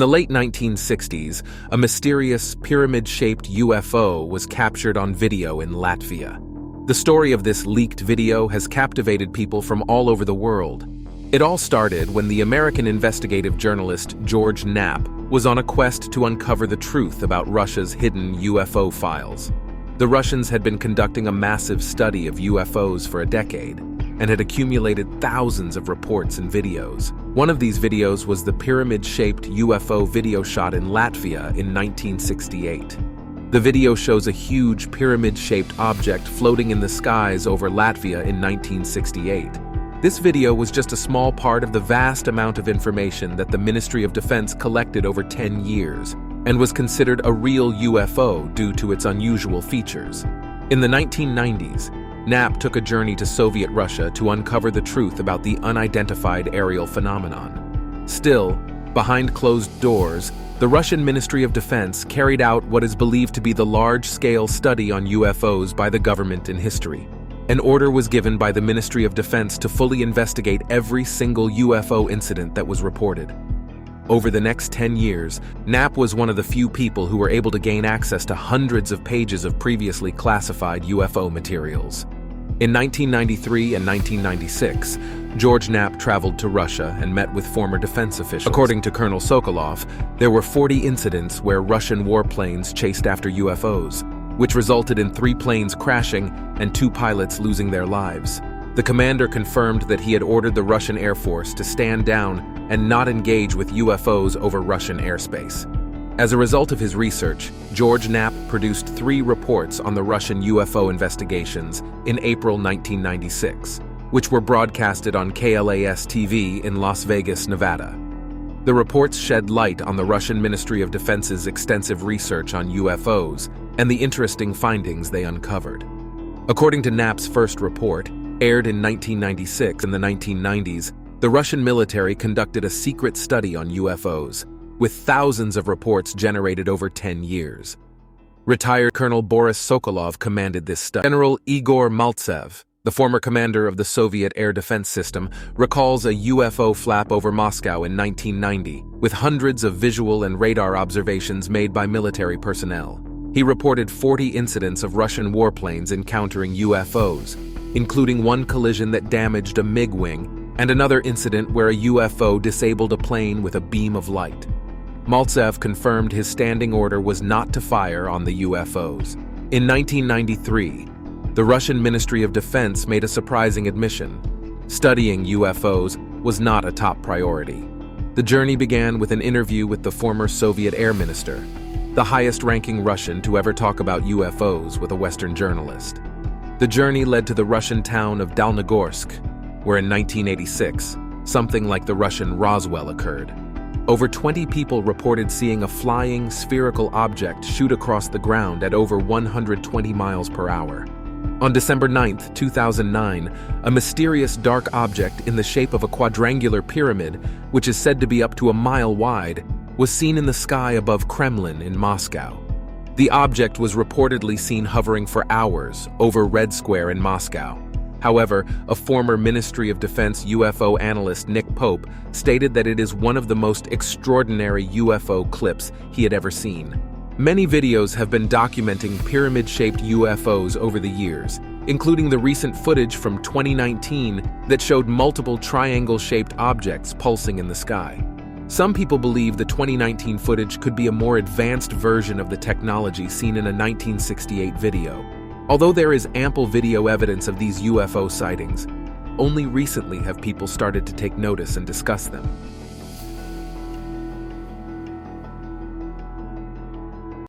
In the late 1960s, a mysterious pyramid-shaped UFO was captured on video in Latvia. The story of this leaked video has captivated people from all over the world. It all started when the American investigative journalist George Knapp was on a quest to uncover the truth about Russia's hidden UFO files. The Russians had been conducting a massive study of UFOs for a decade and had accumulated thousands of reports and videos. One of these videos was the pyramid-shaped UFO video shot in Latvia in 1968. The video shows a huge pyramid-shaped object floating in the skies over Latvia in 1968. This video was just a small part of the vast amount of information that the Ministry of Defense collected over 10 years and was considered a real UFO due to its unusual features. In the 1990s, Knapp took a journey to Soviet Russia to uncover the truth about the unidentified aerial phenomenon. Still, behind closed doors, the Russian Ministry of Defense carried out what is believed to be the large-scale study on UFOs by the government in history. An order was given by the Ministry of Defense to fully investigate every single UFO incident that was reported. Over the next 10 years, Knapp was one of the few people who were able to gain access to hundreds of pages of previously classified UFO materials. In 1993 and 1996, George Knapp traveled to Russia and met with former defense officials. According to Colonel Sokolov, there were 40 incidents where Russian warplanes chased after UFOs, which resulted in 3 planes crashing and 2 pilots losing their lives. The commander confirmed that he had ordered the Russian Air Force to stand down and not engage with UFOs over Russian airspace. As a result of his research, George Knapp produced 3 reports on the Russian UFO investigations in April 1996, which were broadcasted on KLAS-TV in Las Vegas, Nevada. The reports shed light on the Russian Ministry of Defense's extensive research on UFOs and the interesting findings they uncovered. According to Knapp's first report, aired in 1996 and the 1990s, the Russian military conducted a secret study on UFOs, with thousands of reports generated over 10 years. Retired Colonel Boris Sokolov commanded this study. General Igor Maltsev, the former commander of the Soviet air defense system, recalls a UFO flap over Moscow in 1990, with hundreds of visual and radar observations made by military personnel. He reported 40 incidents of Russian warplanes encountering UFOs, including one collision that damaged a MiG wing and another incident where a UFO disabled a plane with a beam of light. Maltsev confirmed his standing order was not to fire on the UFOs. In 1993, the Russian Ministry of Defense made a surprising admission. Studying UFOs was not a top priority. The journey began with an interview with the former Soviet air minister, the highest-ranking Russian to ever talk about UFOs with a Western journalist. The journey led to the Russian town of Dalnogorsk, where in 1986, something like the Russian Roswell occurred. Over 20 people reported seeing a flying, spherical object shoot across the ground at over 120 miles per hour. On December 9, 2009, a mysterious dark object in the shape of a quadrangular pyramid, which is said to be up to a mile wide, was seen in the sky above Kremlin in Moscow. The object was reportedly seen hovering for hours over Red Square in Moscow. However, a former Ministry of Defense UFO analyst, Nick Pope, stated that it is one of the most extraordinary UFO clips he had ever seen. Many videos have been documenting pyramid-shaped UFOs over the years, including the recent footage from 2019 that showed multiple triangle-shaped objects pulsing in the sky. Some people believe the 2019 footage could be a more advanced version of the technology seen in a 1968 video. Although there is ample video evidence of these UFO sightings, only recently have people started to take notice and discuss them.